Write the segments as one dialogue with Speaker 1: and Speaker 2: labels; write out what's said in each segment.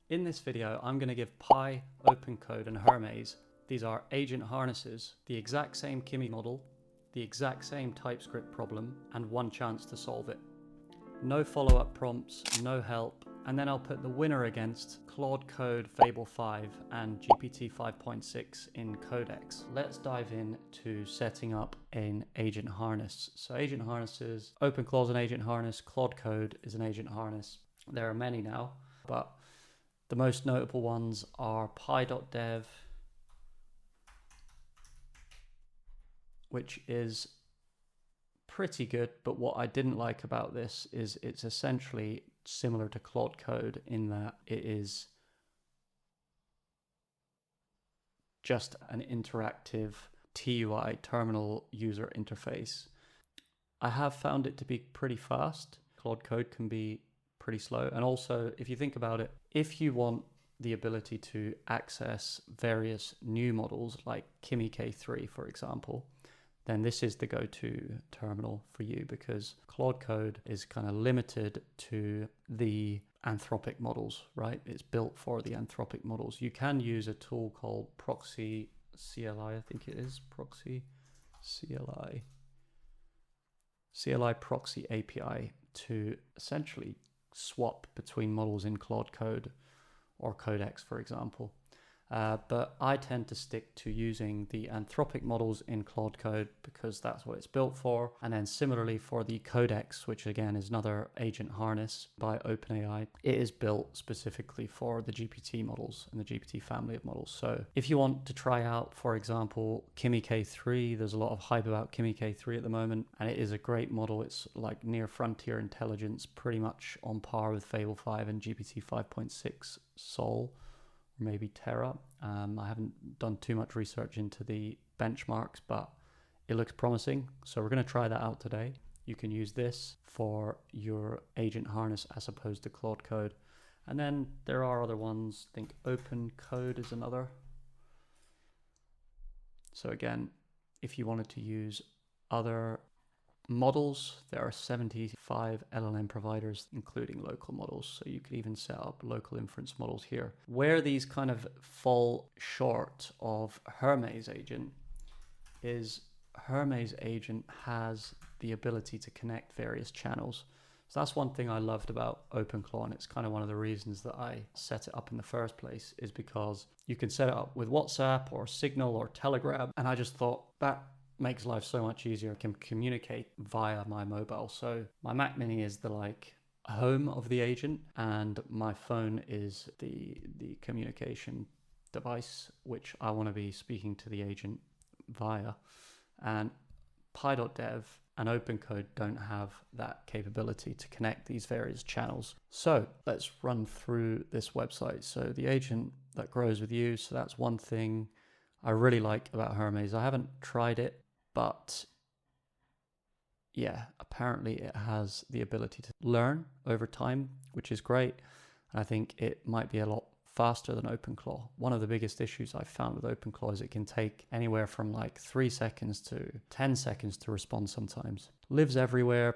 Speaker 1: In this video, I'm going to give Pi, OpenCode and Hermes, these are agent harnesses, the exact same Kimi model, the exact same TypeScript problem, and one chance to solve it. No follow-up prompts, no help, and then I'll put the winner against Claude Code, Fable 5 and GPT 5.6 in Codex. Let's dive into setting up an agent harness. So agent harnesses, OpenClaw is an agent harness, Claude Code is an agent harness. There are many now, but the most notable ones are pi.dev, which is pretty good, but what I didn't like about this is it's essentially similar to Claude Code in that it is just an interactive TUI, terminal user interface. I have found it to be pretty fast. Claude Code can be pretty slow. And also, if you think about it, if you want the ability to access various new models like Kimi K3, for example, then this is the go-to terminal for you, because Claude Code is kind of limited to the Anthropic models, right? It's built for the Anthropic models. You can use a tool called Proxy CLI, I think it is, Proxy CLI Proxy API to essentially swap between models in Claude Code or Codex, for example. But I tend to stick to using the Anthropic models in Claude Code because that's what it's built for. And then similarly for the Codex, which again is another agent harness by OpenAI, it is built specifically for the GPT models and the GPT family of models. So if you want to try out, for example, Kimi K3, there's a lot of hype about Kimi K3 at the moment, and it is a great model. It's like near frontier intelligence, pretty much on par with Fable 5 and GPT 5.6 Sol. Maybe Terra. I haven't done too much research into the benchmarks, but it looks promising. So we're going to try that out today. You can use this for your agent harness as opposed to Claude Code. And then there are other ones. I think OpenCode is another. So again, if you wanted to use other models, there are 75 LLM providers, including local models. So you could even set up local inference models here. Where these kind of fall short of Hermes agent is Hermes agent has the ability to connect various channels. So that's one thing I loved about OpenClaw, and it's kind of one of the reasons that I set it up in the first place, is because you can set it up with WhatsApp or Signal or Telegram. And I just thought that makes life so much easier. I can communicate via my mobile. So my Mac Mini is the home of the agent, and my phone is the communication device which I want to be speaking to the agent via. And pi.dev and OpenCode don't have that capability to connect these various channels. So let's run through this website. So the agent that grows with you. So that's one thing I really like about Hermes. I haven't tried it, but yeah, apparently it has the ability to learn over time, which is great. And I think it might be a lot faster than OpenClaw. One of the biggest issues I've found with OpenClaw is it can take anywhere from 3 seconds to 10 seconds to respond sometimes. Lives everywhere.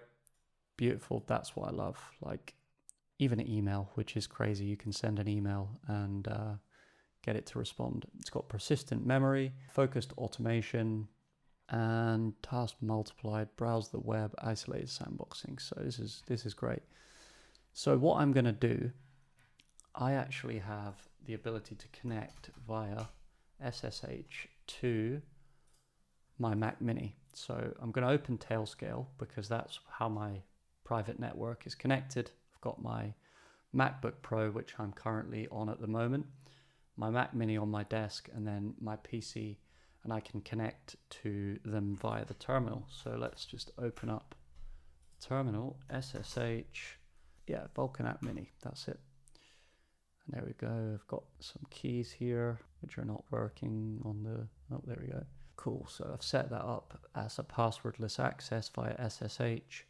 Speaker 1: Beautiful. That's what I love. Even an email, which is crazy. You can send an email and get it to respond. It's got persistent memory, focused automation, and task multiplied, browse the web, isolated sandboxing. So this is great. So what I'm going to do, I actually have the ability to connect via SSH to my Mac Mini. So I'm going to open Tailscale because that's how my private network is connected. I've got my MacBook Pro, which I'm currently on at the moment, my Mac Mini on my desk, and then my PC, and I can connect to them via the terminal. So let's just open up terminal, SSH, Vulkan App Mini, that's it. And there we go. I've got some keys here which are not working on the, oh, there we go. Cool, so I've set that up as a passwordless access via SSH.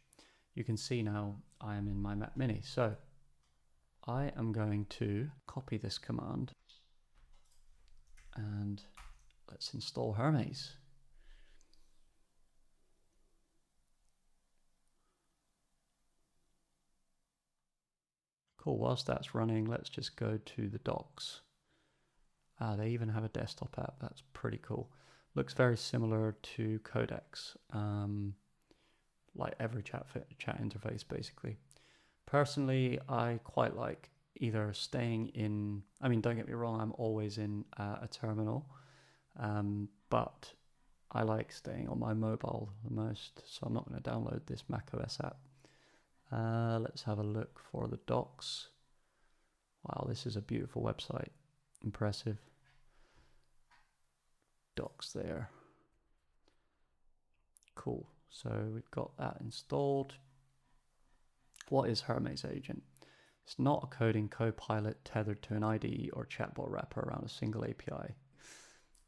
Speaker 1: You can see now I am in my Mac Mini. So I am going to copy this command and let's install Hermes. Cool, whilst that's running, let's just go to the docs. They even have a desktop app. That's pretty cool. Looks very similar to Codex, like every chat interface basically. Personally, I quite like either staying in, I mean, don't get me wrong, I'm always in a terminal, but I like staying on my mobile the most, so I'm not going to download this macOS app. Let's have a look for the docs. Wow, this is a beautiful website. Impressive. Docs there. Cool. So we've got that installed. What is Hermes Agent? It's not a coding co-pilot tethered to an IDE or chatbot wrapper around a single API.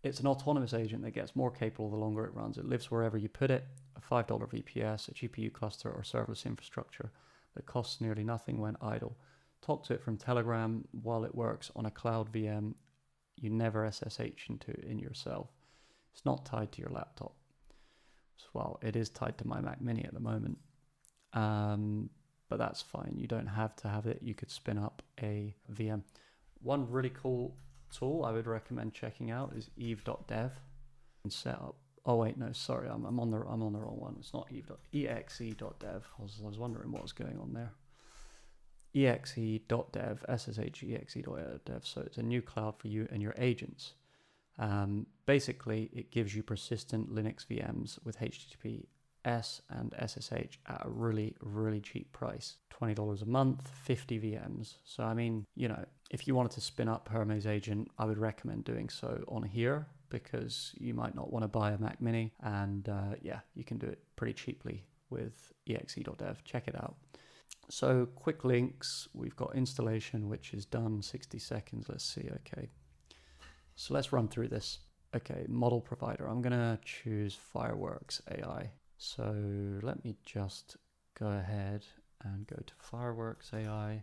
Speaker 1: It's an autonomous agent that gets more capable the longer it runs. It lives wherever you put it, a $5 VPS, a GPU cluster, or serverless infrastructure that costs nearly nothing when idle. Talk to it from Telegram while it works on a cloud VM you never SSH into in yourself. It's not tied to your laptop. Well, it is tied to my Mac Mini at the moment, but that's fine. You don't have to have it. You could spin up a VM. One really cool tool I would recommend checking out is eve.dev and set up. Oh wait, no, sorry, I'm on the wrong one. It's not exe.dev. I was wondering what was going on there. exe.dev, ssh.exe.dev. So it's a new cloud for you and your agents. Basically, it gives you persistent Linux VMs with HTTPS and SSH at a really, really cheap price. $20 a month, 50 VMs. So, I mean, you know, if you wanted to spin up Hermes Agent, I would recommend doing so on here because you might not want to buy a Mac Mini. And yeah, you can do it pretty cheaply with exe.dev. Check it out. So quick links. We've got installation, which is done 60 seconds. Let's see. Okay. So let's run through this. Okay, model provider. I'm going to choose Fireworks AI. So let me just go ahead and go to Fireworks AI,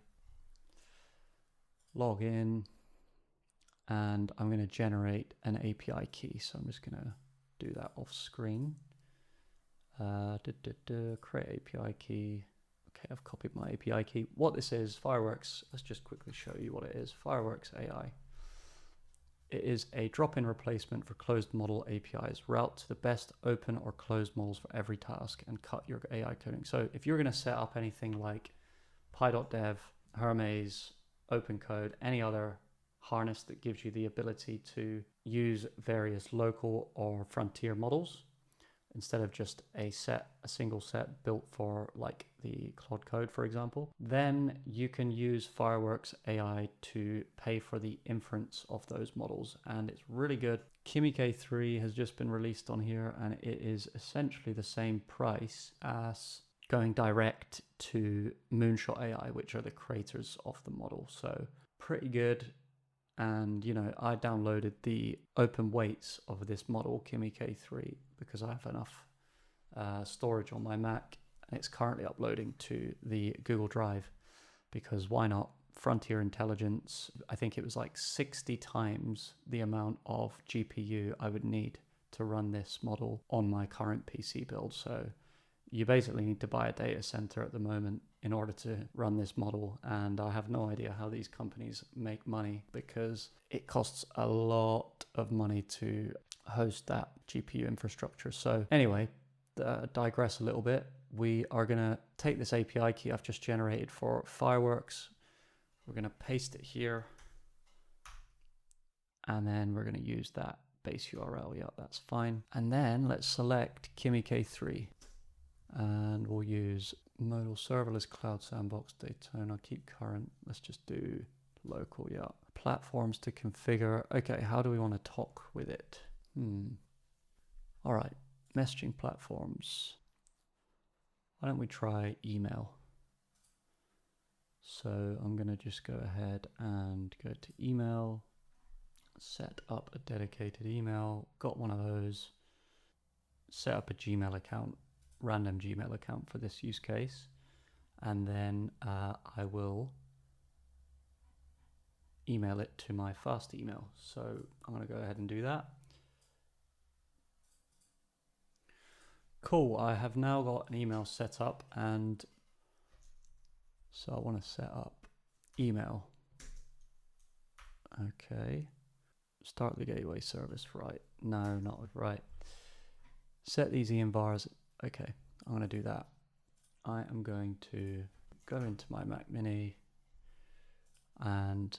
Speaker 1: log in, and I'm going to generate an API key. So I'm just going to do that off screen. Create API key. Okay, I've copied my API key. What this is, Fireworks, let's just quickly show you what it is. Fireworks AI. It is a drop-in replacement for closed model APIs. Route to the best open or closed models for every task and cut your AI coding. So if you're going to set up anything like py.dev, Hermes, OpenCode, any other harness that gives you the ability to use various local or frontier models, instead of just a single set built for like the Claude Code, for example, then you can use Fireworks AI to pay for the inference of those models. And it's really good. Kimi K3 has just been released on here, and it is essentially the same price as going direct to Moonshot AI, which are the creators of the model. So pretty good. And, you know, I downloaded the open weights of this model, Kimi K3, because I have enough storage on my Mac, and it's currently uploading to the Google Drive, because why not? Frontier Intelligence, I think it was like 60 times the amount of GPU I would need to run this model on my current PC build. So you basically need to buy a data center at the moment in order to run this model. And I have no idea how these companies make money, because it costs a lot of money to host that GPU infrastructure. So anyway, digress a little bit. We are going to take this API key I've just generated for Fireworks. We're going to paste it here. And then we're going to use that base URL. Yeah, that's fine. And then let's select Kimi K3. And we'll use modal serverless cloud sandbox Daytona, keep current. Let's just do local. Yeah. Platforms to configure. Okay, how do we want to talk with it? All right, messaging platforms. Why don't we try email? So I'm going to just go ahead and go to email, set up a dedicated email, got one of those, set up a Gmail account, random Gmail account for this use case, and then I will email it to my fast email. So I'm going to go ahead and do that. Cool, I have now got an email set up, and so I want to set up email. Okay. Start the gateway service, right? No, not right. Set these EM vars. Okay, I'm going to do that. I am going to go into my Mac Mini and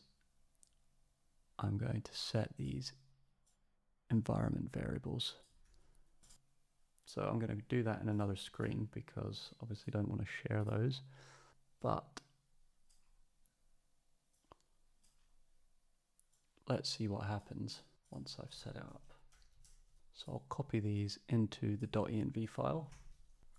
Speaker 1: I'm going to set these environment variables. So I'm going to do that in another screen because obviously don't want to share those. But let's see what happens once I've set it up. So I'll copy these into the .env file.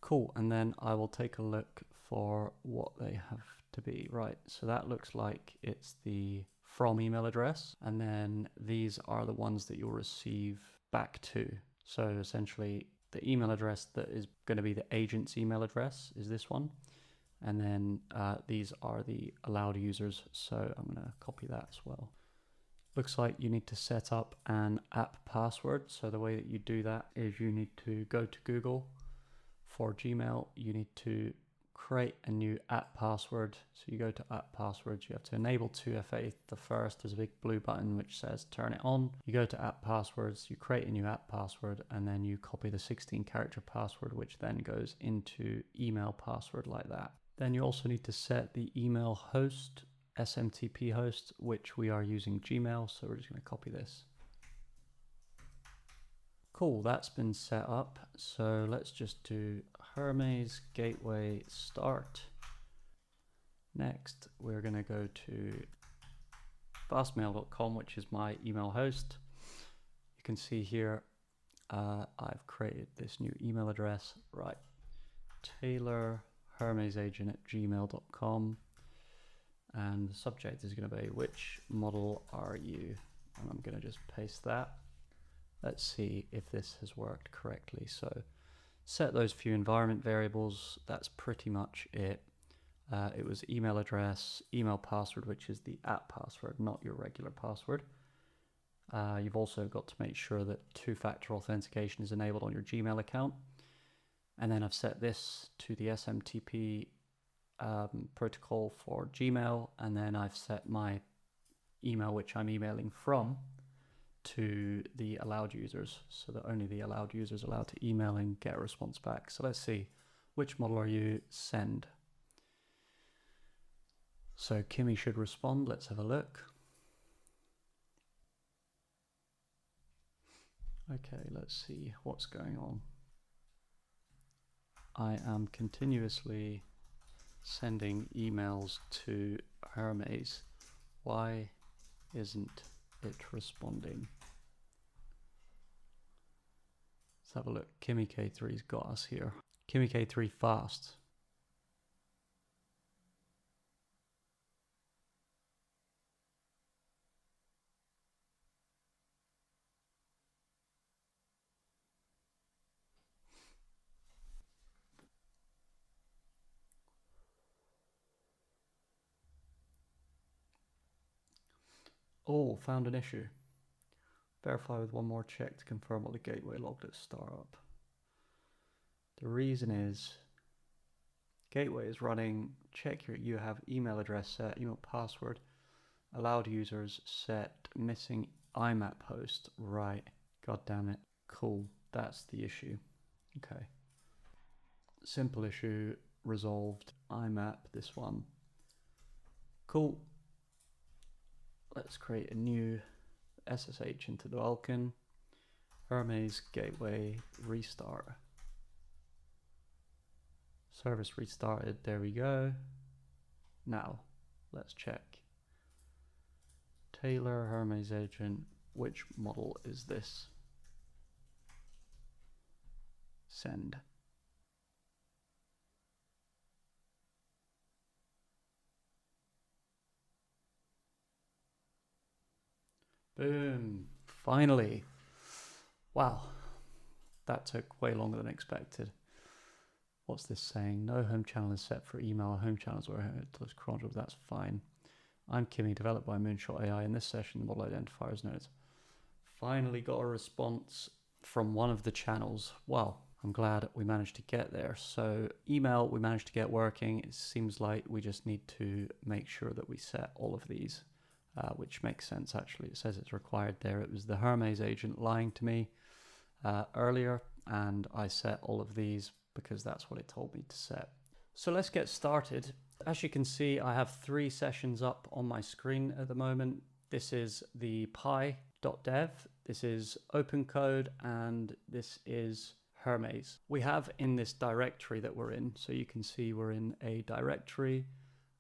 Speaker 1: Cool, and then I will take a look for what they have to be. Right, so that looks like it's the from email address, and then these are the ones that you'll receive back to. So essentially the email address that is going to be the agent's email address is this one. And then these are the allowed users. So I'm going to copy that as well. Looks like you need to set up an app password. So the way that you do that is you need to go to Google. For Gmail, you need to create a new app password. So you go to app passwords, you have to enable 2FA. The first, there's a big blue button which says turn it on. You go to app passwords, you create a new app password, and then you copy the 16-character password, which then goes into email password like that. Then you also need to set the email host, SMTP host, which we are using Gmail. So we're just going to copy this. Cool, that's been set up. So let's just do Hermes gateway start. Next, we're going to go to fastmail.com, which is my email host. You can see here, I've created this new email address, right? Taylor Hermes agent at gmail.com. And the subject is going to be, which model are you? And I'm going to just paste that. Let's see if this has worked correctly. So set those few environment variables. That's pretty much it. It was email address, email password, which is the app password, not your regular password. You've also got to make sure that two-factor authentication is enabled on your Gmail account. And then I've set this to the SMTP protocol for Gmail. And then I've set my email, which I'm emailing from, to the allowed users, so that only the allowed users are allowed to email and get a response back. So let's see, which model are you? Send. So Kimi should respond. Let's have a look. Okay, let's see what's going on. I am continuously sending emails to Hermes. Why isn't it responding? Let's have a look. Kimi K3's got us here. Kimi K3 fast. Oh, found an issue. Verify with one more check to confirm what the gateway logged at startup. The reason is gateway is running, check here, you have email address set, email password, allowed users set, missing IMAP host. Right, god damn it. Cool, that's the issue. Okay. Simple issue resolved. IMAP, this one. Cool. Let's create a new SSH into the Vulkan. Hermes gateway restart. Service restarted, there we go. Now, let's check. Taylor Hermes agent, which model is this? Send. Boom, finally. Wow, that took way longer than expected. What's this saying? No home channel is set for email. Home channels were cronjob. That's fine. I'm Kimi, developed by Moonshot AI. In this session, the model identifier is known as. Finally got a response from one of the channels. Wow, I'm glad we managed to get there. So email we managed to get working. It seems like we just need to make sure that we set all of these, which makes sense actually. It says it's required there. It was the Hermes agent lying to me earlier, and I set all of these because that's what it told me to set. So let's get started. As you can see, I have 3 sessions up on my screen at the moment. This is the pi.dev, this is OpenCode, and this is Hermes. We have in this directory that we're in, so you can see we're in a directory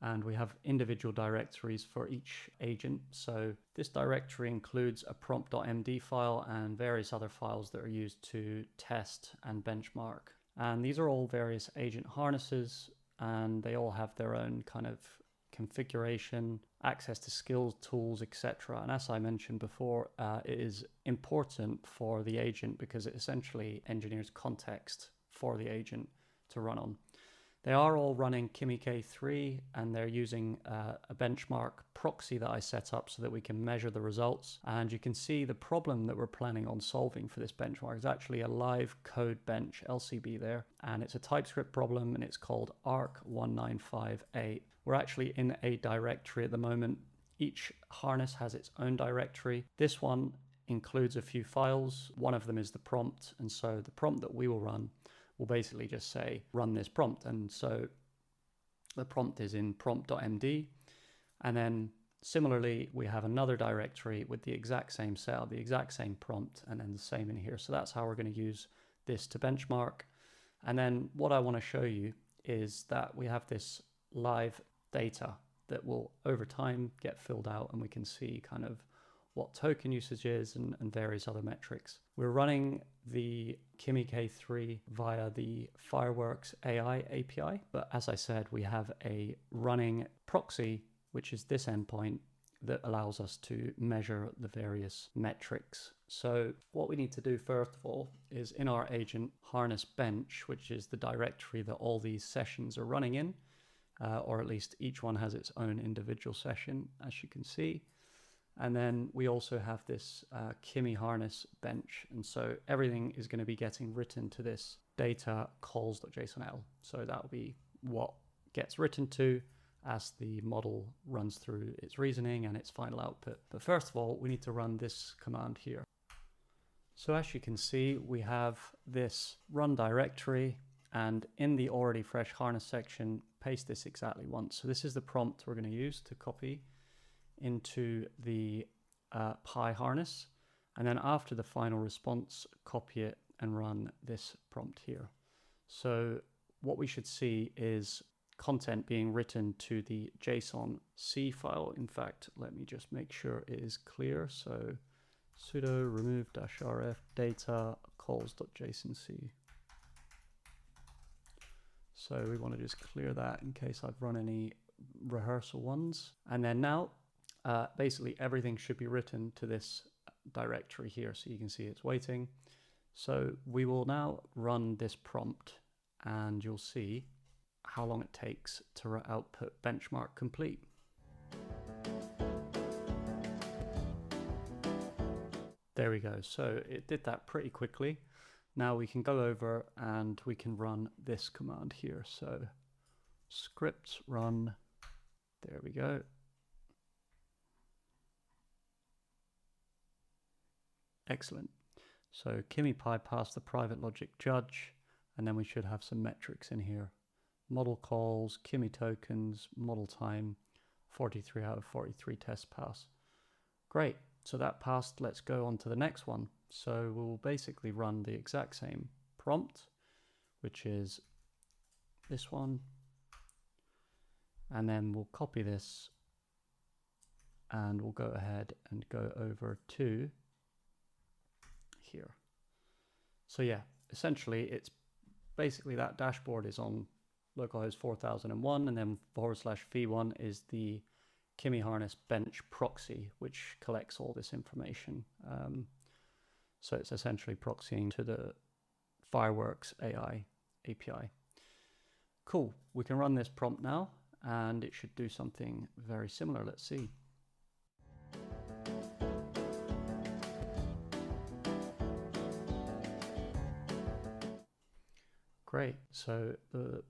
Speaker 1: and we have individual directories for each agent. So this directory includes a prompt.md file and various other files that are used to test and benchmark. And these are all various agent harnesses, and they all have their own kind of configuration, access to skills, tools, etc. And as I mentioned before, it is important for the agent because it essentially engineers context for the agent to run on. They are all running Kimi K3, and they're using a benchmark proxy that I set up so that we can measure the results. And you can see the problem that we're planning on solving for this benchmark is actually a live code bench LCB there. And it's a TypeScript problem, and it's called arc1958. We're actually in a directory at the moment. Each harness has its own directory. This one includes a few files. One of them is the prompt. And so the prompt that we will run will basically just say, run this prompt. And so the prompt is in prompt.md. And then similarly, we have another directory with the exact same cell, the exact same prompt, and then the same in here. So that's how we're going to use this to benchmark. And then what I want to show you is that we have this live data that will over time get filled out, and we can see kind of what token usage is and various other metrics. We're running the Kimi K3 via the Fireworks AI API, but as I said, we have a running proxy, which is this endpoint that allows us to measure the various metrics. So what we need to do first of all is in our agent harness bench, which is the directory that all these sessions are running in, or at least each one has its own individual session, as you can see. And then we also have this Kimi harness bench. And so everything is going to be getting written to this data calls.jsonl. So that will be what gets written to as the model runs through its reasoning and its final output. But first of all, we need to run this command here. So as you can see, we have this run directory, and in the already fresh harness section, paste this exactly once. So this is the prompt we're going to use to copy into the Pi harness, and then after the final response, copy it and run this prompt here. So what we should see is content being written to the JSON C file. In fact, let me just make sure it is clear. So sudo remove -rf data calls.jsonc. So we want to just clear that in case I've run any rehearsal ones. And then now basically everything should be written to this directory here. So you can see it's waiting. So we will now run this prompt, and you'll see how long it takes to output benchmark complete. There we go. So it did that pretty quickly. Now we can go over and we can run this command here. So scripts run, there we go. Excellent. So Kimi Pi passed the private logic judge, and then we should have some metrics in here. Model calls, Kimi tokens, model time, 43 out of 43 tests pass. Great. So that passed. Let's go on to the next one. So we'll basically run the exact same prompt, which is this one. And then we'll copy this and we'll go ahead and go over to here. So yeah, essentially it's basically that dashboard is on localhost 4001, and then /v1 is the Kimi harness bench proxy, which collects all this information. So it's essentially proxying to the Fireworks AI API. Cool, we can run this prompt now and it should do something very similar. Let's see. Great, so the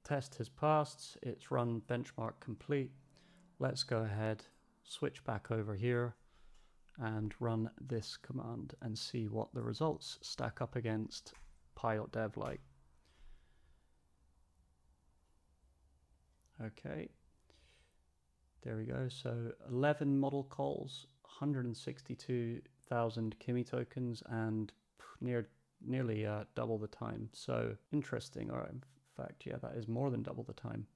Speaker 1: test has passed, it's run benchmark complete. Let's go ahead, switch back over here and run this command and see what the results stack up against py.dev like. Okay, there we go. So 11 model calls, 162,000 Kimi tokens, and nearly double the time. So interesting. Or in fact, yeah, that is more than double the time.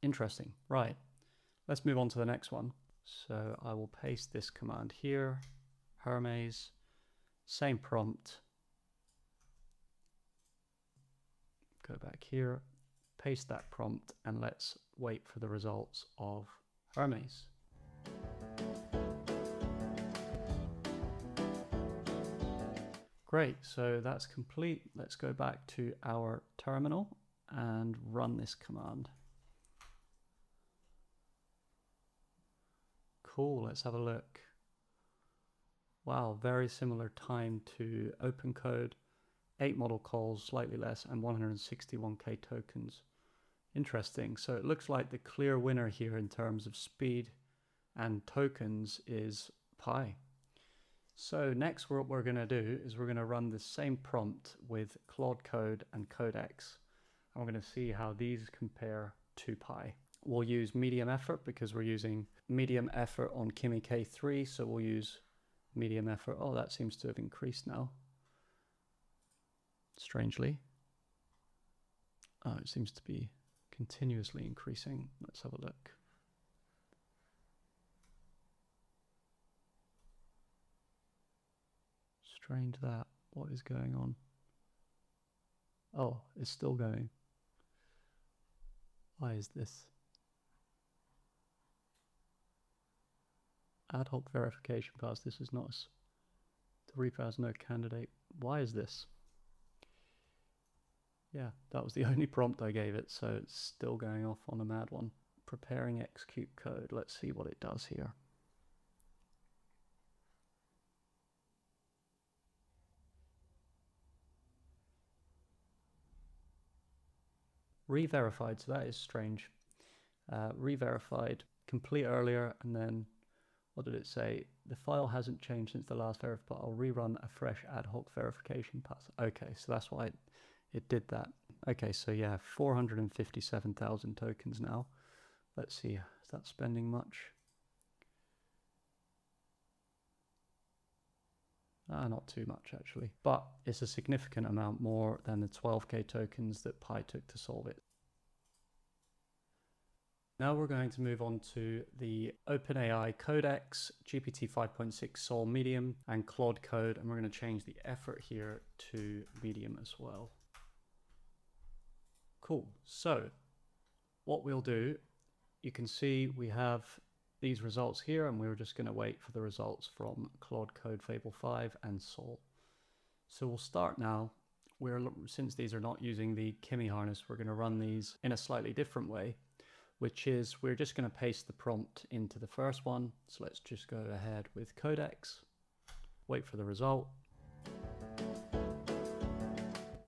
Speaker 1: Interesting. Right. Let's move on to the next one. So I will paste this command here, Hermes, same prompt. Go back here, paste that prompt, and let's wait for the results of Hermes. Great, so that's complete. Let's go back to our terminal and run this command. Cool, let's have a look. Wow, very similar time to OpenCode. 8 model calls, slightly less, and 161k tokens. Interesting. So it looks like the clear winner here in terms of speed and tokens is Pi. So next what we're going to do is we're going to run the same prompt with Claude Code and Codex. And we're going to see how these compare to Pi. We'll use medium effort because we're using medium effort on Kimi K3. So we'll use medium effort. Oh, that seems to have increased now. Strangely. Oh, it seems to be continuously increasing. Let's have a look. Strange that. What is going on? Oh, it's still going. Why is this? Ad hoc verification pass. This is not the repo has no candidate. Why is this? Yeah, that was the only prompt I gave it, so it's still going off on a mad one. Preparing execute code. Let's see what it does here. Re-verified, so that is strange. Re-verified, complete earlier, and then what did it say? The file hasn't changed since the last verify, but I'll rerun a fresh ad hoc verification pass. Okay, so that's why it did that. Okay, so yeah, 457,000 tokens now. Let's see, is that spending much? Not too much actually, but it's a significant amount more than the 12k tokens that Pi took to solve it. Now we're going to move on to the OpenAI Codex, GPT 5.6 Sol Medium, and Claude Code, and we're going to change the effort here to medium as well. Cool, so what we'll do, you can see we have these results here, and we're just going to wait for the results from Claude Code, Fable 5, and Sol. So we'll start now. Since these are not using the Kimi harness, we're going to run these in a slightly different way, which is we're just going to paste the prompt into the first one. So let's just go ahead with Codex, wait for the result.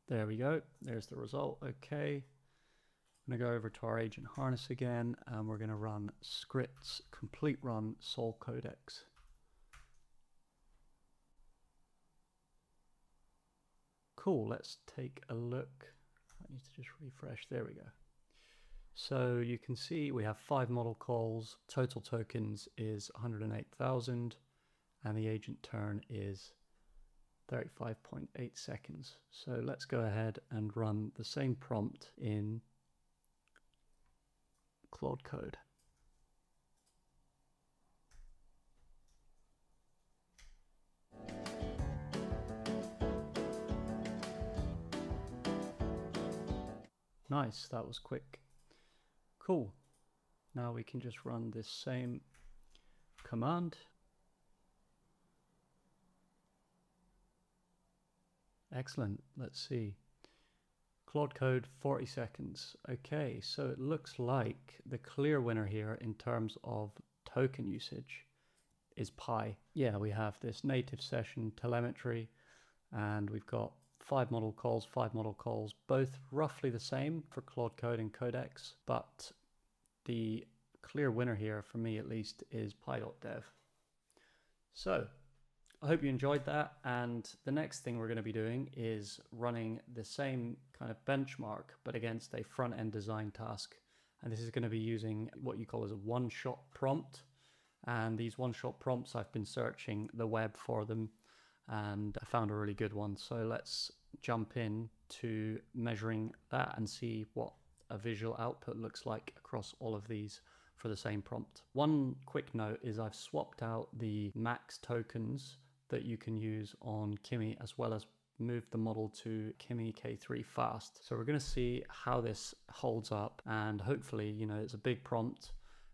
Speaker 1: There we go. There's the result. Okay. I'm going to go over to our agent harness again, and we're going to run scripts, complete run Sol Codex. Cool. Let's take a look. I need to just refresh. There we go. So you can see we have 5 model calls. Total tokens is 108,000, and the agent turn is 35.8 seconds. So let's go ahead and run the same prompt in Claude Code. Nice, that was quick. Cool. Now we can just run this same command. Excellent. Let's see. Claude Code, 40 seconds. Okay, so it looks like the clear winner here in terms of token usage is Pi. Yeah, we have this native session telemetry, and we've got 5 model calls, both roughly the same for Claude Code and Codex, but the clear winner here, for me at least, is py.dev. So I hope you enjoyed that, and the next thing we're going to be doing is running the same kind of benchmark but against a front-end design task, and this is going to be using what you call as a one-shot prompt. And these one-shot prompts, I've been searching the web for them and I found a really good one. So let's jump in to measuring that and see what a visual output looks like across all of these for the same prompt. One quick note is I've swapped out the max tokens that you can use on Kimi, as well as moved the model to Kimi K3 fast. So we're going to see how this holds up, and hopefully, you know, it's a big prompt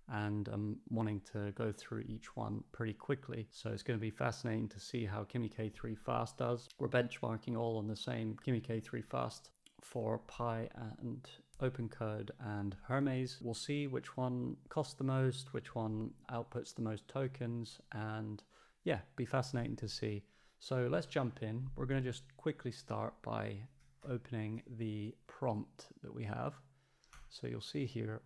Speaker 1: and I'm wanting to go through each one pretty quickly. So it's going to be fascinating to see how Kimi K3 fast does. We're benchmarking all on the same Kimi K3 fast for Pi and OpenCode and Hermes. We'll see which one costs the most, which one outputs the most tokens, and yeah, be fascinating to see. So let's jump in. We're going to just quickly start by opening the prompt that we have. So you'll see here,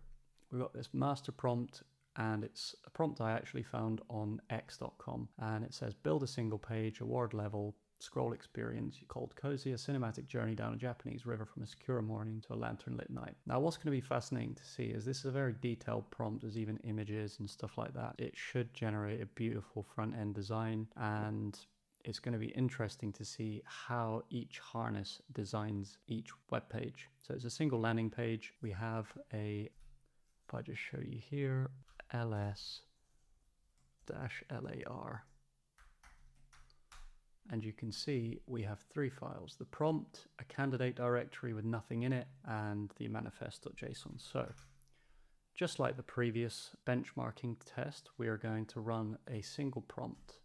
Speaker 1: we've got this master prompt, and it's a prompt I actually found on x.com, and it says build a single page, award level, scroll experience called Cozy, a cinematic journey down a Japanese river from a secure morning to a lantern lit night. Now what's going to be fascinating to see is this is a very detailed prompt. There's even images and stuff like that. It should generate a beautiful front end design, and it's going to be interesting to see how each harness designs each web page. So it's a single landing page. We have a, if I just show you here, ls-lar. And you can see we have 3 files: the prompt, a candidate directory with nothing in it, and the manifest.json. So just like the previous benchmarking test, we are going to run a single prompt.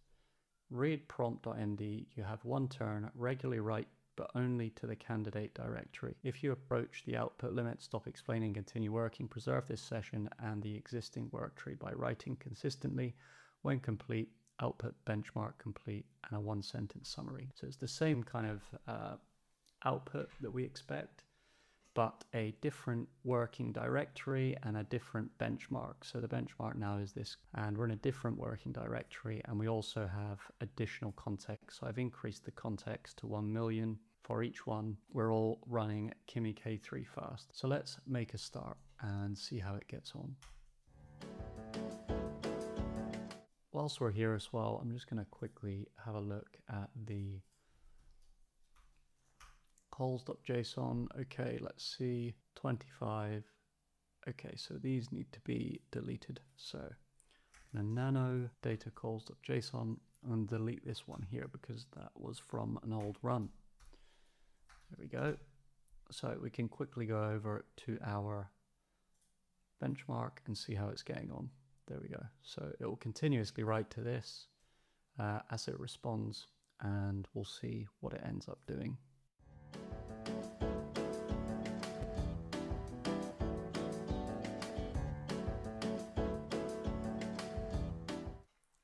Speaker 1: Read prompt.md, you have one turn, regularly write, but only to the candidate directory. If you approach the output limit, stop explaining, continue working, preserve this session and the existing work tree by writing consistently. When complete, output benchmark complete, and a 1-sentence summary. So it's the same kind of output that we expect, but a different working directory and a different benchmark. So the benchmark now is this, and we're in a different working directory, and we also have additional context. So I've increased the context to 1 million for each one. We're all running Kimi K3 fast. So let's make a start and see how it gets on. Whilst we're here as well, I'm just going to quickly have a look at the calls.json. Okay, let's see, 25. Okay, so these need to be deleted. So I'm going to nano data calls.json and delete this one here because that was from an old run. There we go. So we can quickly go over to our benchmark and see how it's getting on. There we go. So it will continuously write to this as it responds, and we'll see what it ends up doing.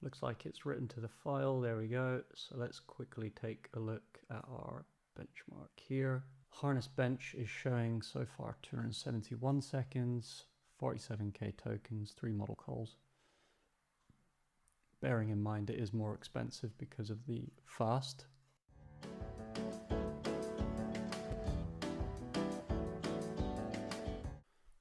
Speaker 1: Looks like it's written to the file. There we go. So let's quickly take a look at our benchmark here. Harness bench is showing so far 271 seconds, 47k tokens, 3 model calls. Bearing in mind it is more expensive because of the fast.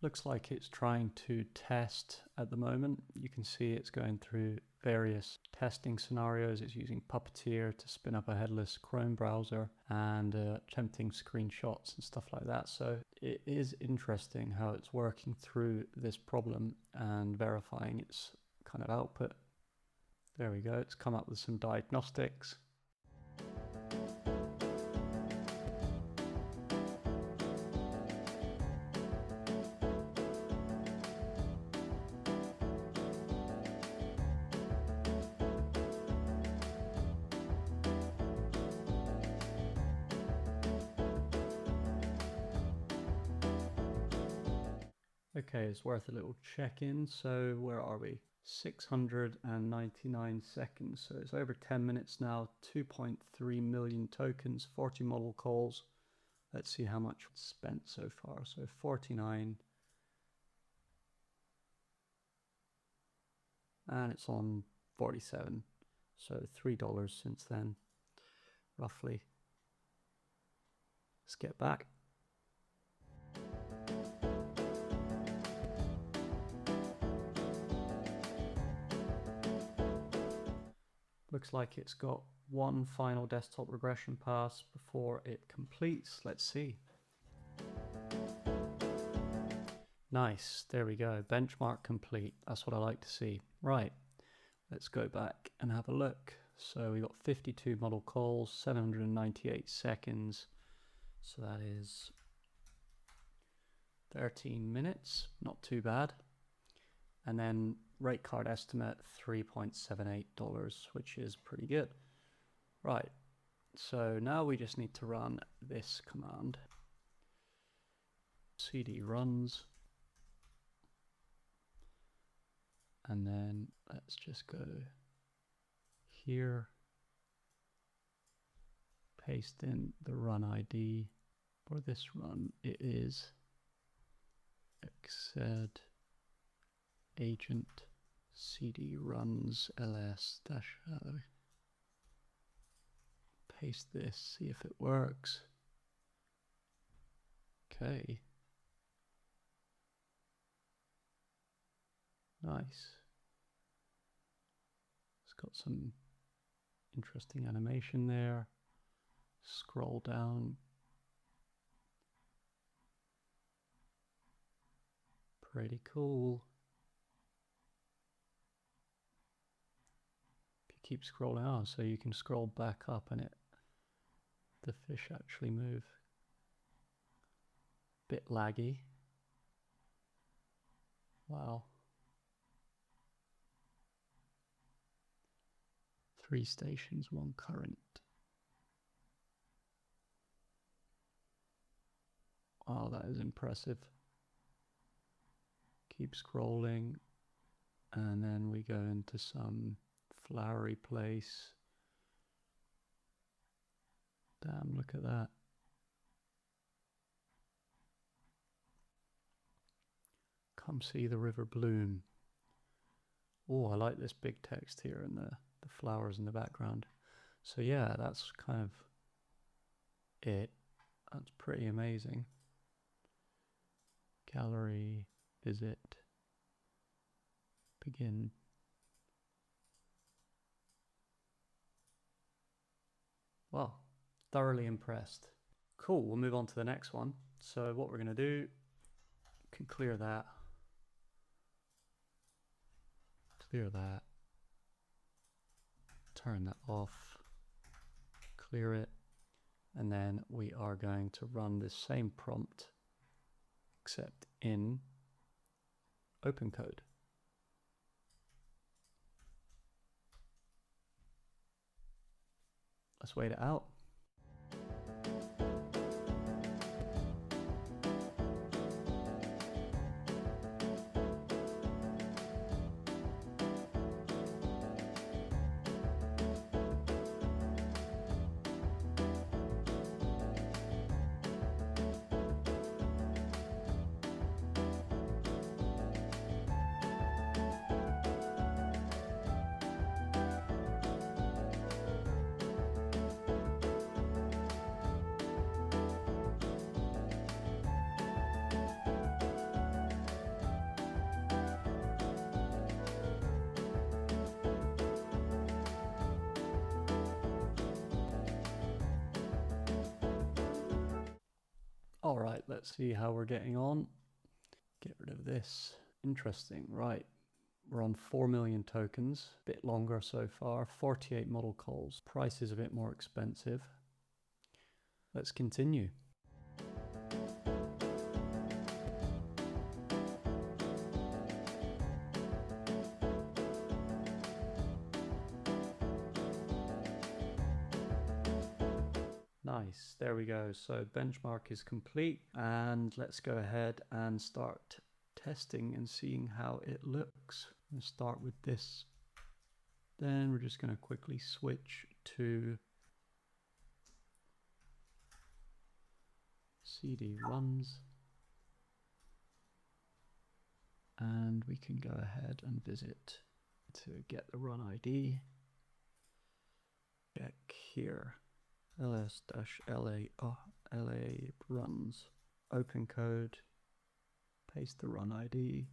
Speaker 1: Looks like it's trying to test at the moment. You can see it's going through various testing scenarios. It's using Puppeteer to spin up a headless Chrome browser and attempting screenshots and stuff like that. So it is interesting how it's working through this problem and verifying its kind of output. There we go. It's come up with some diagnostics. Okay, it's worth a little check-in. So where are we? 699 seconds. So it's over 10 minutes now, 2.3 million tokens, 40 model calls. Let's see how much it's spent so far. So 49. And it's on 47. So $3 since then, roughly. Let's get back. Looks like it's got one final desktop regression pass before it completes. Let's see. Nice, there we go. Benchmark complete. That's what I like to see. Right, let's go back and have a look. So we got 52 model calls, 798 seconds. So that is 13 minutes, not too bad. And then rate card estimate, $3.78, which is pretty good. Right, so now we just need to run this command. cd runs. And then let's just go here, paste in the run ID. For this run, it is xed agent cd runs ls dash. Paste this, see if it works. Okay. Nice. It's got some interesting animation there. Scroll down. Pretty cool. If you keep scrolling on, so you can scroll back up and the fish actually move. Bit laggy. Wow. 3 stations, 1 current. Wow, that is impressive. Keep scrolling, and then we go into some flowery place. Damn, look at that. Come see the river bloom. Oh, I like this big text here and the flowers in the background. So yeah, that's kind of it. That's pretty amazing. Gallery, visit, begin. Well, thoroughly impressed. Cool, we'll move on to the next one. So what we're going to do, can clear that. Clear that. Turn that off. Clear it. And then we are going to run this same prompt, except in OpenCode. Let's wait it out. All right, let's see how we're getting on. Get rid of this. Interesting, right. We're on 4 million tokens, a bit longer so far, 48 model calls. Price is a bit more expensive. Let's continue. Nice, there we go. So benchmark is complete, and let's go ahead and start testing and seeing how it looks. I'm going to start with this. Then we're just going to quickly switch to cd runs. And we can go ahead and visit to get the run ID. Check here, ls-la runs, OpenCode, paste the run ID.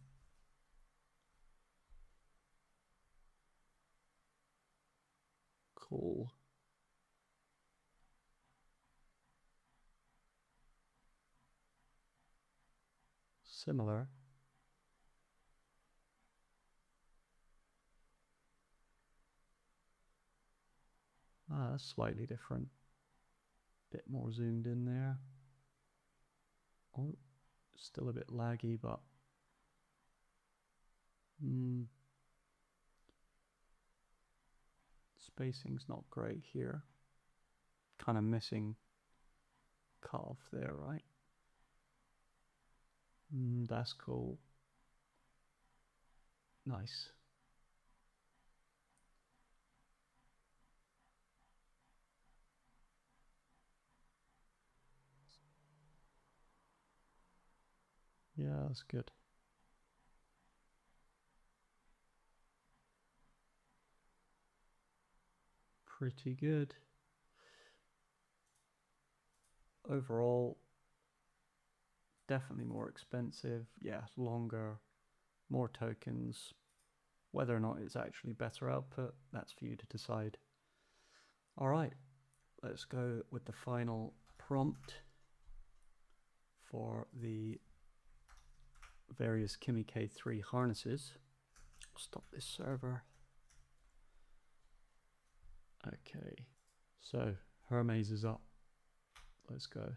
Speaker 1: Cool. Similar. Ah, that's slightly different. Bit more zoomed in there. Oh, still a bit laggy, but spacing's not great here. Kind of missing cutoff there, right? That's cool. Nice. Yeah, that's good. Pretty good. Overall, definitely more expensive. Yeah, longer, more tokens. Whether or not it's actually better output, that's for you to decide. All right, let's go with the final prompt for the various Kimi K3 harnesses. Stop this server. Okay, so Hermes is up. Let's go.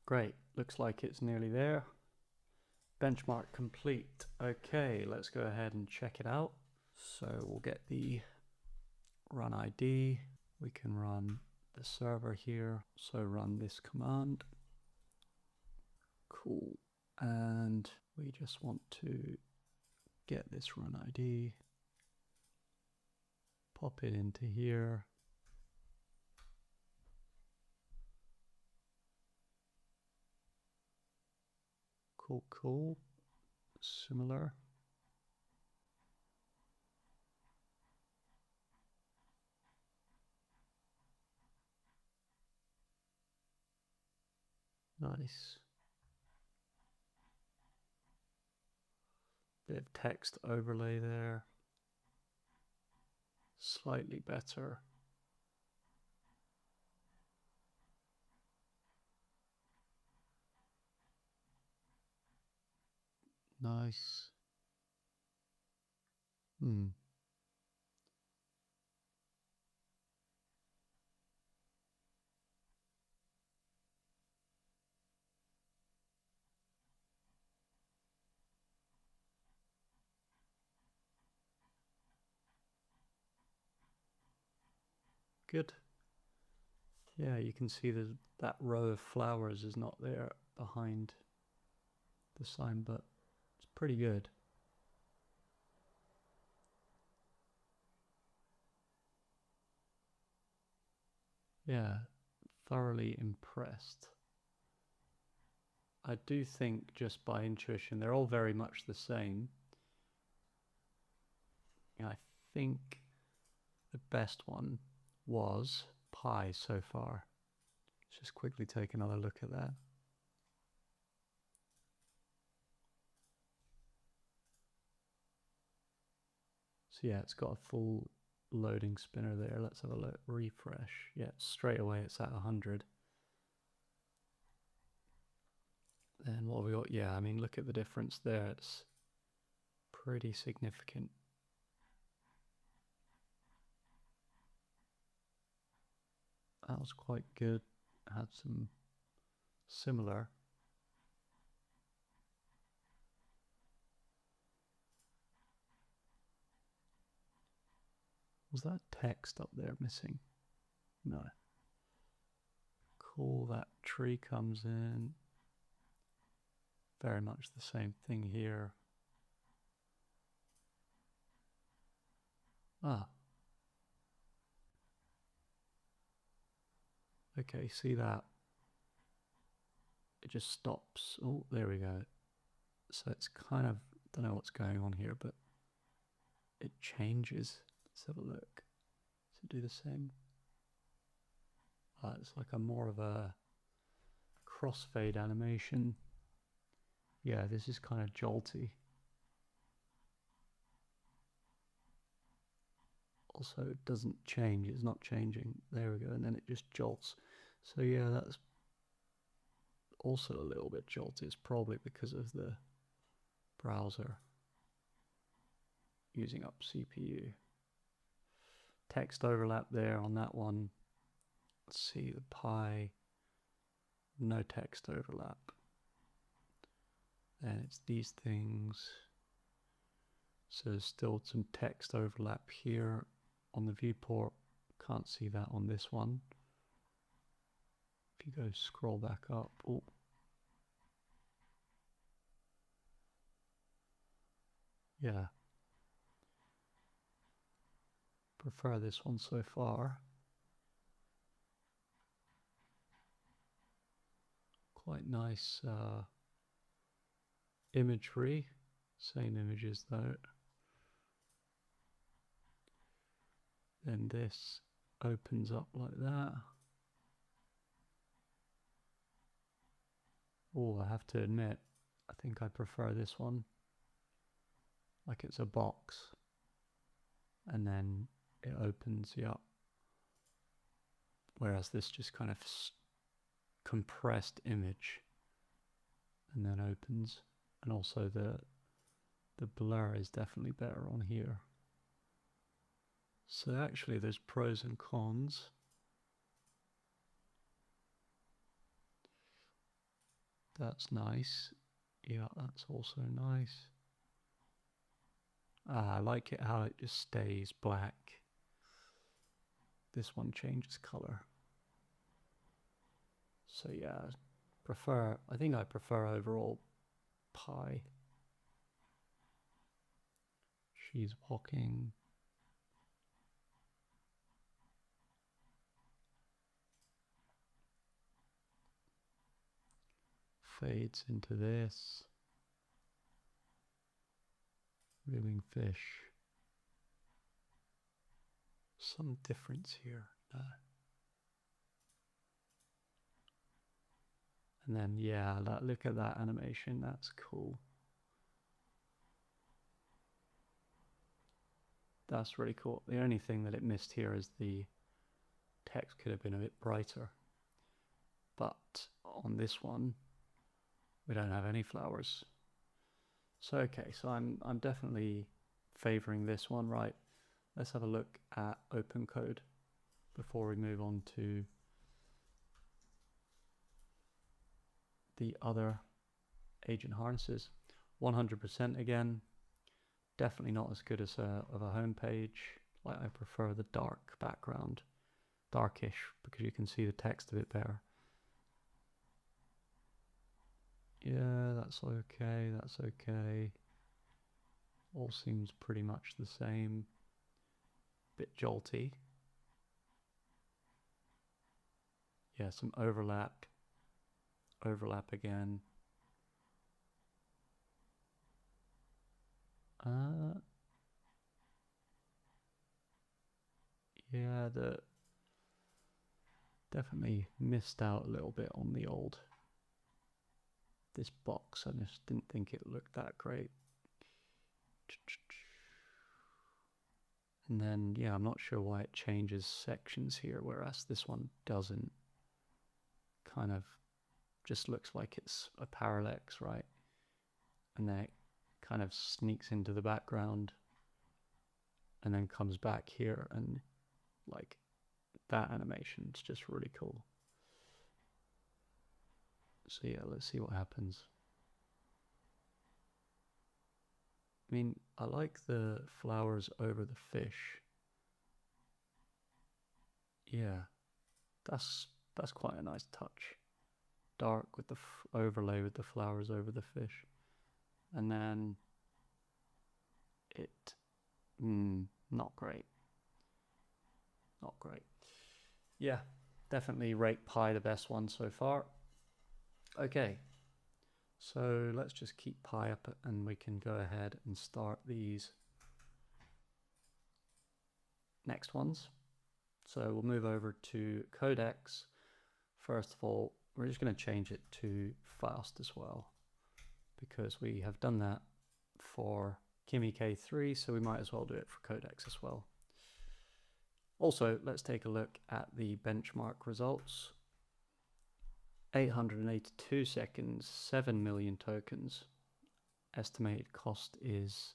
Speaker 1: Great, looks like it's nearly there. Benchmark complete. Okay, let's go ahead and check it out. So we'll get the run ID. We can run the server here. So run this command. Cool. And we just want to get this run ID. Pop it into here. Cool. Similar. Nice. Bit of text overlay there. Slightly better. Nice. Good. Yeah, you can see that row of flowers is not there behind the sign, but it's pretty good. Yeah, thoroughly impressed. I do think, just by intuition, they're all very much the same. I think the best one was Pi so far. Let's just quickly take another look at that. So yeah, it's got a full loading spinner there. Let's have a look. Refresh. Yeah, straight away it's at 100. Then what have we got? Yeah, I mean, look at the difference there. It's pretty significant. That was quite good. Had some similar. Was that text up there missing? No. Cool, that tree comes in. Very much the same thing here. Ah. Okay, see that? It just stops. Oh, there we go. So it's kind of, don't know what's going on here, but it changes. Let's have a look. Does it do the same? It's like a more of a crossfade animation. Yeah, this is kind of jolty. Also, it doesn't change. It's not changing. There we go. And then it just jolts. So yeah, that's also a little bit jolty. It's probably because of the browser using up CPU. Text overlap there on that one. Let's see the pie. No text overlap. Then it's these things. So there's still some text overlap here on the viewport. Can't see that on this one. If you go scroll back up. Oh. Yeah. Prefer this one so far. Quite nice imagery. Same images though. Then this opens up like that. Oh, I have to admit, I think I prefer this one. Like it's a box. And then it opens you up. Whereas this just kind of compressed image and then opens. And also the blur is definitely better on here. So actually there's pros and cons. That's nice. Yeah, that's also nice. I like it how it just stays black. This one changes color. So yeah, I think I prefer overall pie. She's walking. Fades into this. Moving fish. Some difference here. No. And then yeah, look at that animation. That's cool. That's really cool. The only thing that it missed here is the text could have been a bit brighter. But on this one, we don't have any flowers. So okay, so I'm definitely favoring this one, right? Let's have a look at OpenCode before we move on to the other agent harnesses. 100% again, definitely not as good as of a home page. Like I prefer the dark background, darkish, because you can see the text a bit better. Yeah, that's okay, that's okay. All seems pretty much the same. Bit jolty. Yeah, some overlap. Overlap again. Yeah, definitely missed out a little bit on the old this box. I just didn't think it looked that great. And then, yeah, I'm not sure why it changes sections here, whereas this one doesn't. Kind of just looks like it's a parallax, right? And then it kind of sneaks into the background and then comes back here, and like that animation is just really cool. So yeah, let's see what happens. I mean, I like the flowers over the fish. Yeah, that's quite a nice touch. Dark with the overlay with the flowers over the fish. And then it, not great. Not great. Yeah, definitely rate Pi the best one so far. Okay, so let's just keep Pi up and we can go ahead and start these next ones. So we'll move over to Codex. First of all, we're just going to change it to fast as well, because we have done that for Kimi K3, so we might as well do it for Codex as well. Also, let's take a look at the benchmark results. 882 seconds, 7 million tokens. Estimated cost is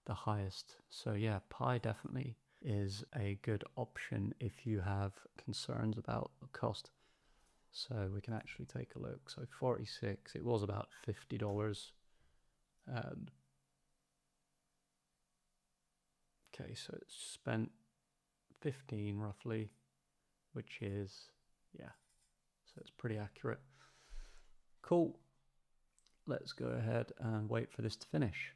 Speaker 1: the highest. So yeah, Pi definitely is a good option if you have concerns about the cost. So we can actually take a look. So 46, it was about $50. And okay, so it's spent 15 roughly, which is, yeah, so it's pretty accurate. Cool. Let's go ahead and wait for this to finish.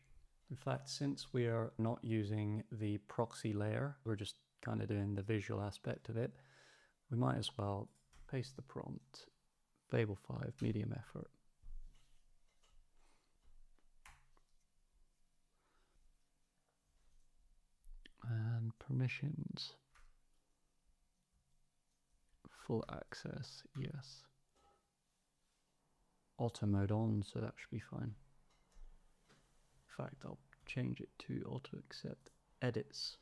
Speaker 1: In fact, since we are not using the proxy layer, we're just kind of doing the visual aspect of it, we might as well paste the prompt, Fable 5 medium effort. And permissions, full access, yes. Auto mode on, so that should be fine. In fact, I'll change it to auto accept edits.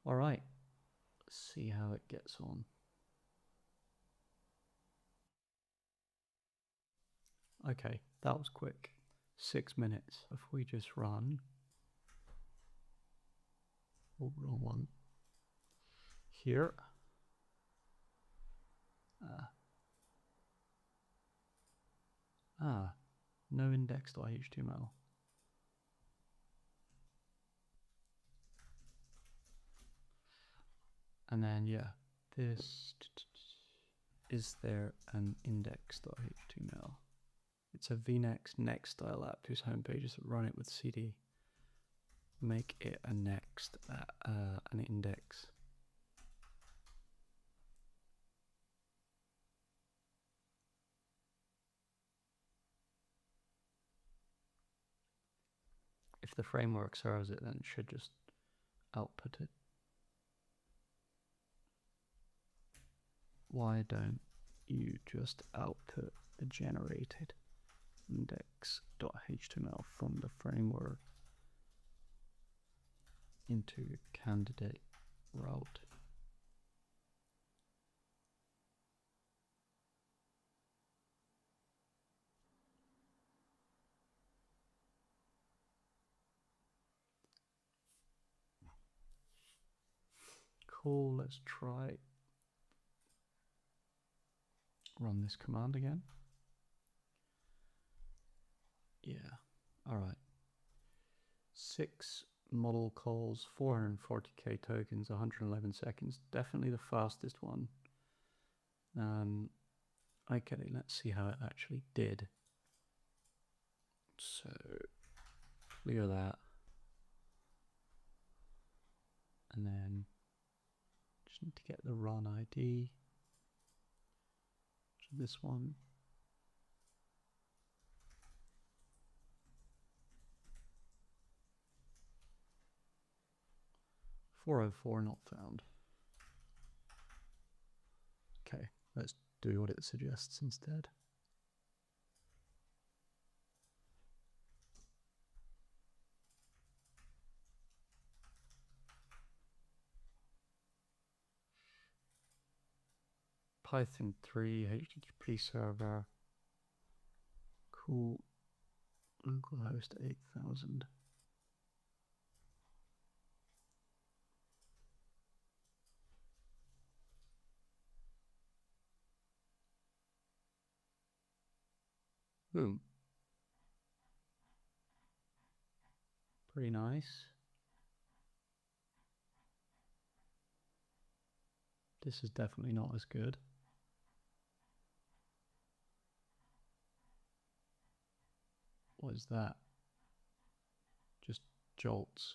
Speaker 1: All right, let's see how it gets on. Okay, that was quick. 6 minutes. If we just run, oh, wrong one. Here. No index.html. And then, yeah, this, is there an index.html? It's a vnext next style app whose homepages run it with cd. Make it a next, an index. If the framework serves it, then it should just output it. Why don't you just output the generated index.html from the framework into your candidate route? Cool, let's try run this command again. Yeah, all right. 6 model calls, 440k tokens, 111 seconds. Definitely the fastest one. Okay, let's see how it actually did. So clear that. And then just need to get the run ID. So this one. .404 not found. Okay, let's do what it suggests instead. Python 3, HTTP server. Cool. Localhost 8000. Boom. Pretty nice. This is definitely not as good. What is that? Just jolts.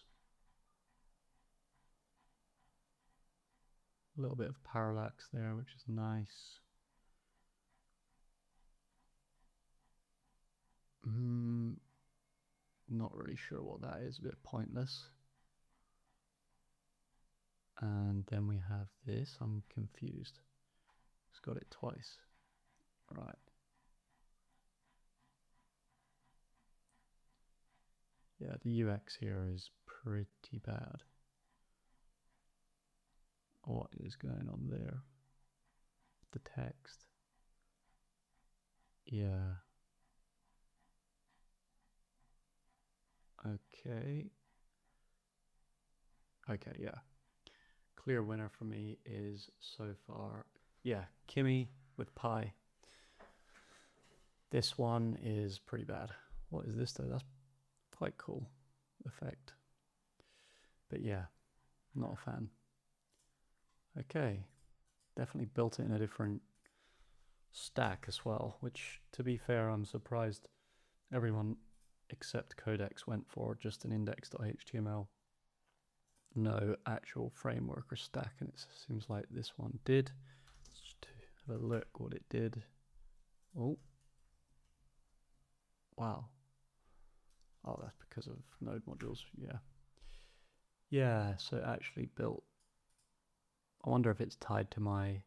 Speaker 1: A little bit of parallax there, which is nice. Not really sure what that is, a bit pointless. And then we have this, I'm confused. It's got it twice. Right. Yeah, the UX here is pretty bad. What is going on there? The text. Yeah. Okay. Okay, yeah. Clear winner for me is so far, yeah, Kimi with Pi. This one is pretty bad. What is this though? That's quite cool effect. But yeah, not a fan. Okay, definitely built it in a different stack as well, which to be fair, I'm surprised everyone except Codex went for just an index.html. No actual framework or stack, and it seems like this one did. Let's just have a look what it did. Oh, wow. Oh, that's because of node modules. Yeah, so it actually built. I wonder if it's tied to my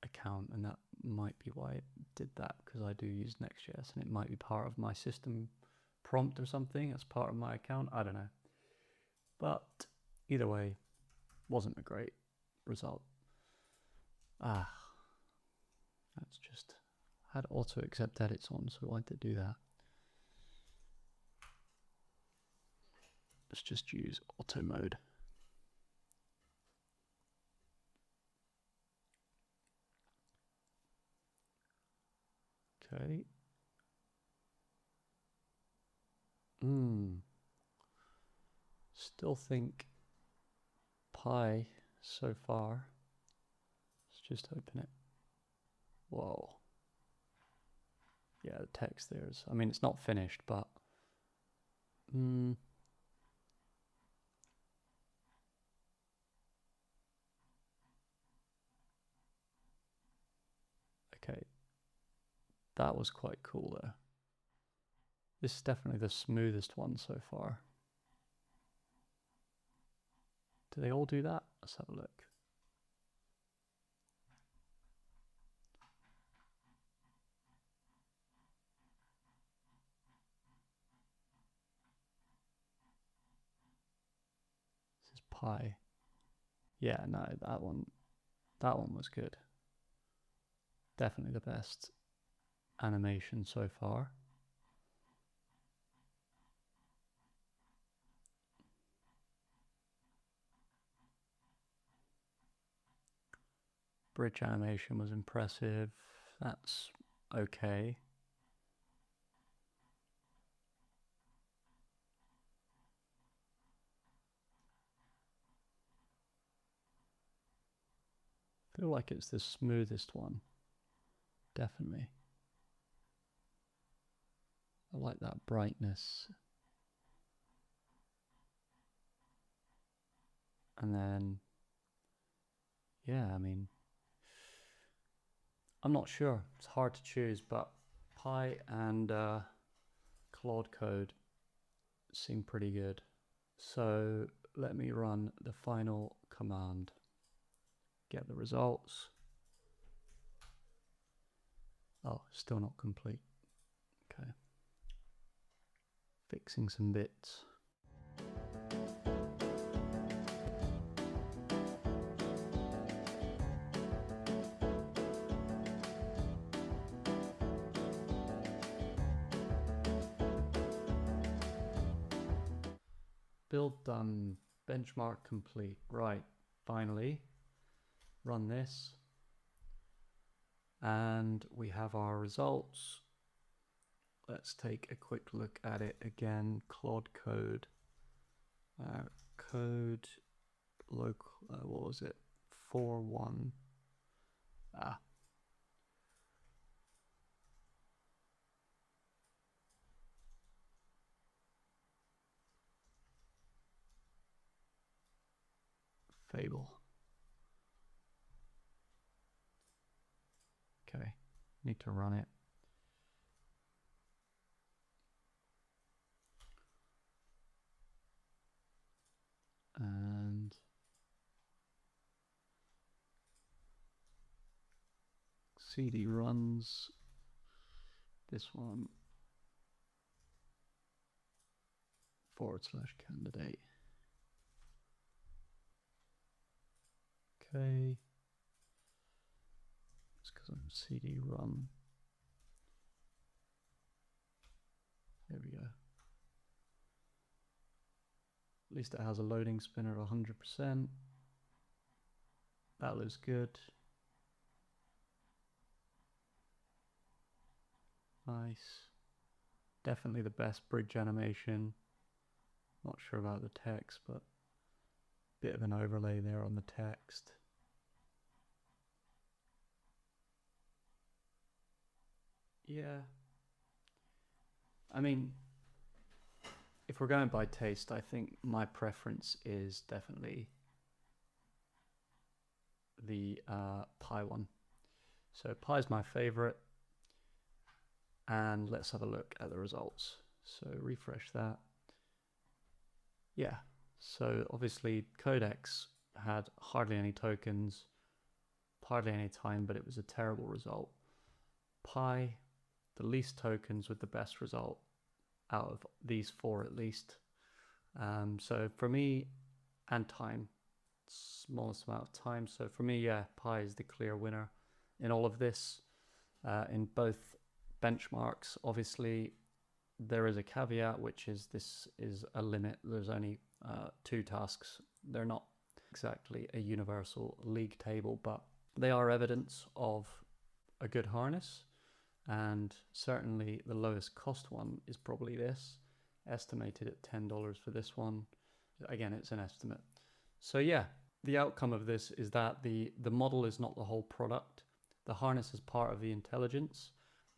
Speaker 1: account, and that might be why it did that, because I do use Next.js, and it might be part of my system prompt or something as part of my account. I don't know. But either way, wasn't a great result. That's just had auto accept edits on, so why did it do that? Let's just use auto mode. Okay. Still think Pi so far. Let's just open it. Whoa. Yeah, the text there is, I mean, it's not finished, but okay. That was quite cool though. This is definitely the smoothest one so far. Do they all do that? Let's have a look. This is Pi. Yeah, no, that one was good. Definitely the best animation so far. Bridge animation was impressive. That's okay. I feel like it's the smoothest one. Definitely. I like that brightness. And then, yeah, I mean, I'm not sure. It's hard to choose, but Pi and Claude Code seem pretty good. So let me run the final command. Get the results. Oh, still not complete. Okay. Fixing some bits. Build done, benchmark complete. Right, finally, run this. And we have our results. Let's take a quick look at it again. Claude Code. Code local, what was it? 4.1. Fable. Okay, need to run it. And CD runs this one /candidate. Okay. It's because I'm CD run. There we go. At least it has a loading spinner of 100%. That looks good. Nice. Definitely the best bridge animation. Not sure about the text, but bit of an overlay there on the text. Yeah. I mean, if we're going by taste, I think my preference is definitely the Pi one. So Pi is my favorite. And let's have a look at the results. So refresh that. Yeah, so obviously Codex had hardly any tokens, hardly any time, but it was a terrible result. Pi, the least tokens with the best result out of these four at least. So for me, and time, smallest amount of time. So for me, yeah, Pi is the clear winner in all of this. In both benchmarks, obviously, there is a caveat, which is this is a limit. There's only 2 tasks. They're not exactly a universal league table, but they are evidence of a good harness. And certainly the lowest cost one is probably this, estimated at $10 for this one. Again, it's an estimate. So yeah, the outcome of this is that the model is not the whole product. The harness is part of the intelligence,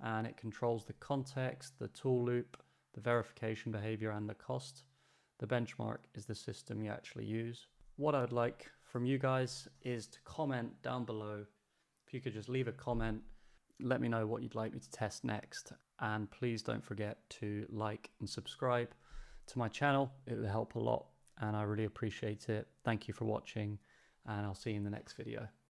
Speaker 1: and it controls the context, the tool loop, the verification behavior, and the cost. The benchmark is the system you actually use. What I'd like from you guys is to comment down below. If you could just leave a comment, let me know what you'd like me to test next. And please don't forget to like and subscribe to my channel. It would help a lot, and I really appreciate it. Thank you for watching, and I'll see you in the next video.